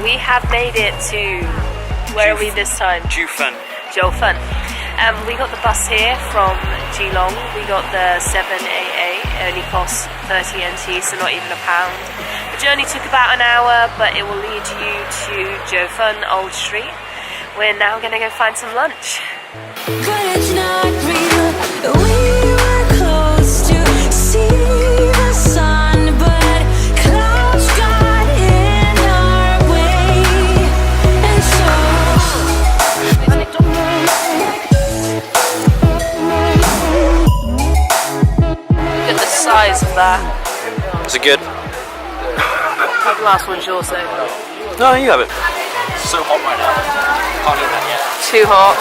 we have made it to, where are we this time? Jiufen. Jiufen. We got the bus here from Keelung. We got the 7AA. It only costs 30 NT, so not even £1. The journey took about an hour, but it will lead you to Jiufen Old Street. We're now going to go find some lunch. But it's not real. We were close to see the sun, but clouds got in our way, and so Look at the size of that. Is it good? The last one's yours, though. No, you have it. It's so hot right now. Can't eat that yet. Too hot.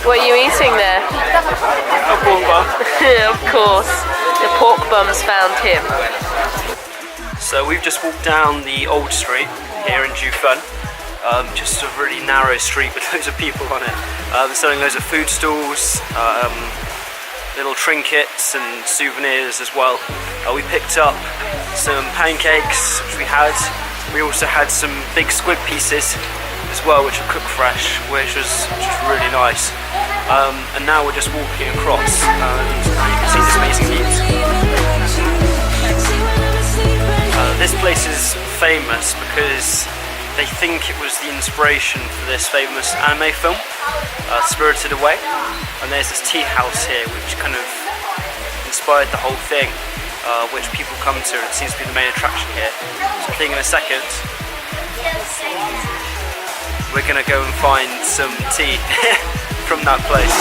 What are you eating there? A pork bun. Of course. The pork bums found him. So we've just walked down the old street here in Jiufen. Just a really narrow street with loads of people on it. They're selling loads of food stalls, little trinkets and souvenirs as well. We picked up some pancakes, which we had. We also had some big squid pieces as well, which were cooked fresh, which was really nice. And now we're just walking across, and you can see this amazing view. This place is famous because they think it was the inspiration for this famous anime film, Spirited Away. And there's this tea house here which kind of inspired the whole thing, which people come to, and it seems to be the main attraction here. So I think in a second we're going to go and find some tea from that place.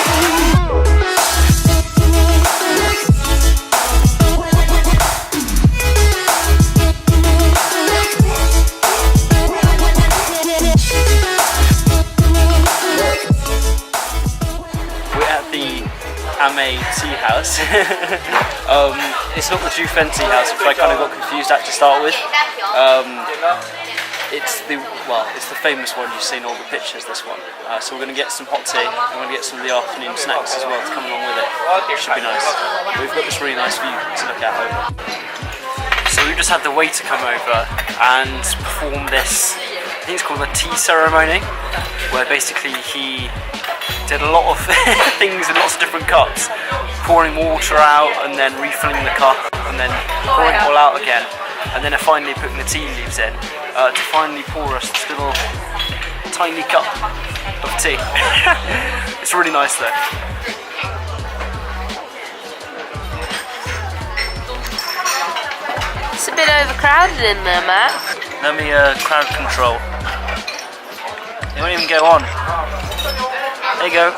Amei Teahouse. It's not the Jiufen Teahouse, which I kind of got confused at to start with. It's the famous one you've seen all the pictures. This one. So we're going to get some hot tea. I'm going to get some of the afternoon snacks as well to come along with it. It should be nice. We've got this really nice view to look at over. So we've just had the waiter come over and perform this. I think it's called the tea ceremony, where basically he did a lot of things in lots of different cups, pouring water out and then refilling the cup and then pouring it all out again, and then finally putting the tea leaves in to finally pour us this little tiny cup of tea. It's really nice though. It's a bit overcrowded in there, Matt. Let me crowd control. They won't even go on. There you go.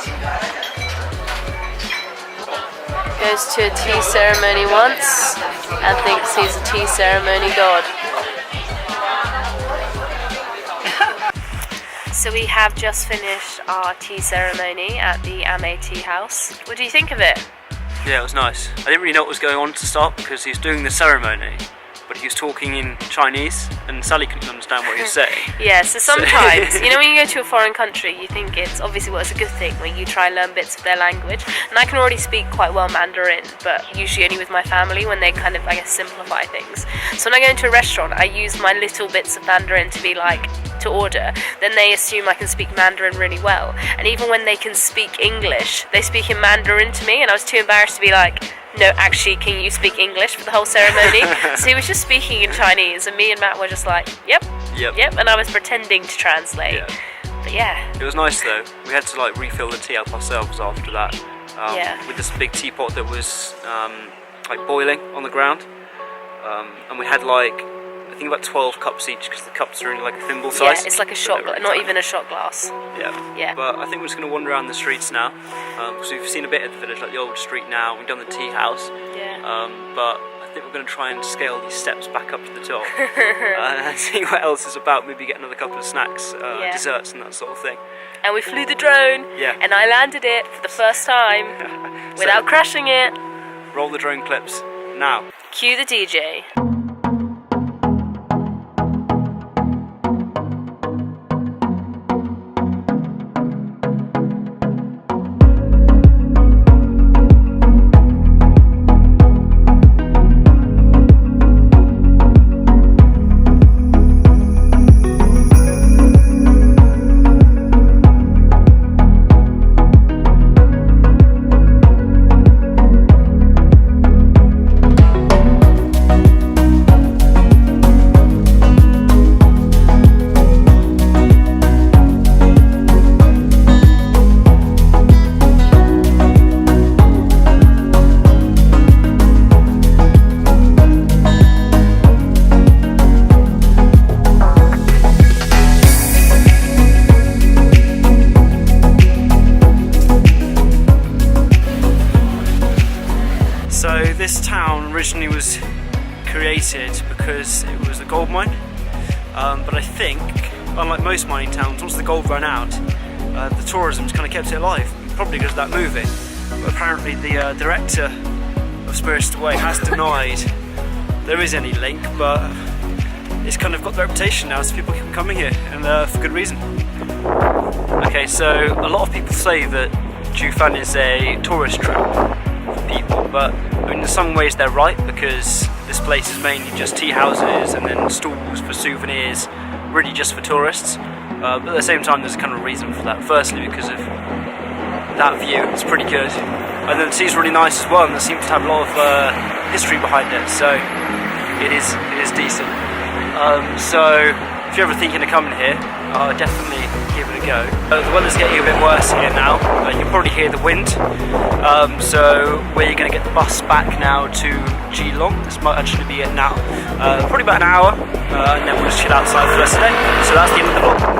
Goes to a tea ceremony once and thinks he's a tea ceremony god. So we have just finished our tea ceremony at the Amei Teahouse. What do you think of it? Yeah, it was nice. I didn't really know what was going on to start because he was doing the ceremony, but he was talking in Chinese and Sally couldn't understand what he was saying. Yeah, so sometimes, you know, when you go to a foreign country, you think it's obviously, well, it's a good thing when you try and learn bits of their language. And I can already speak quite well Mandarin, but usually only with my family when they kind of, I guess, simplify things. So when I go into a restaurant, I use my little bits of Mandarin to be like, to order. Then they assume I can speak Mandarin really well. And even when they can speak English, they speak in Mandarin to me, and I was too embarrassed to be like, no, actually, can you speak English for the whole ceremony? So he was just speaking in Chinese, and me and Matt were just like, yep, and I was pretending to translate. Yeah. But yeah. It was nice though. We had to like refill the tea up ourselves after that. With this big teapot that was like boiling on the ground. And we had like, I think about 12 cups each because the cups are only like a thimble size. Yeah, it's like a shot glass, not even a shot glass. Yeah. But I think we're just going to wander around the streets now. Because we've seen a bit of the village, like the old street now. We've done the tea house. Yeah. But I think we're going to try and scale these steps back up to the top. And see what else is about. Maybe get another couple of snacks, desserts and that sort of thing. And we flew the drone. Yeah. And I landed it for the first time without crashing it. Roll the drone clips now. Cue the DJ. affected because it was a gold mine, but I think, unlike most mining towns, once the gold ran out, the tourism's kind of kept it alive, probably because of that movie. But apparently the director of Spirited Away has denied there is any link, but it's kind of got the reputation now, so people keep coming here, and for good reason. Okay, so a lot of people say that Jiufen is a tourist trap for people, but I mean, in some ways they're right, because this place is mainly just tea houses and then stalls for souvenirs, really just for tourists. But at the same time, there's a kind of reason for that. Firstly, because of that view, it's pretty good, and then the tea's really nice as well, and it seems to have a lot of history behind it, so it is decent. So if you're ever thinking of coming here, definitely give it a go. The weather's getting a bit worse here now. You can probably hear the wind. So we're going to get the bus back now to Keelung. This might actually be it now. Probably about an hour, and then we'll just chill outside for the rest of the day. So that's the end of the vlog.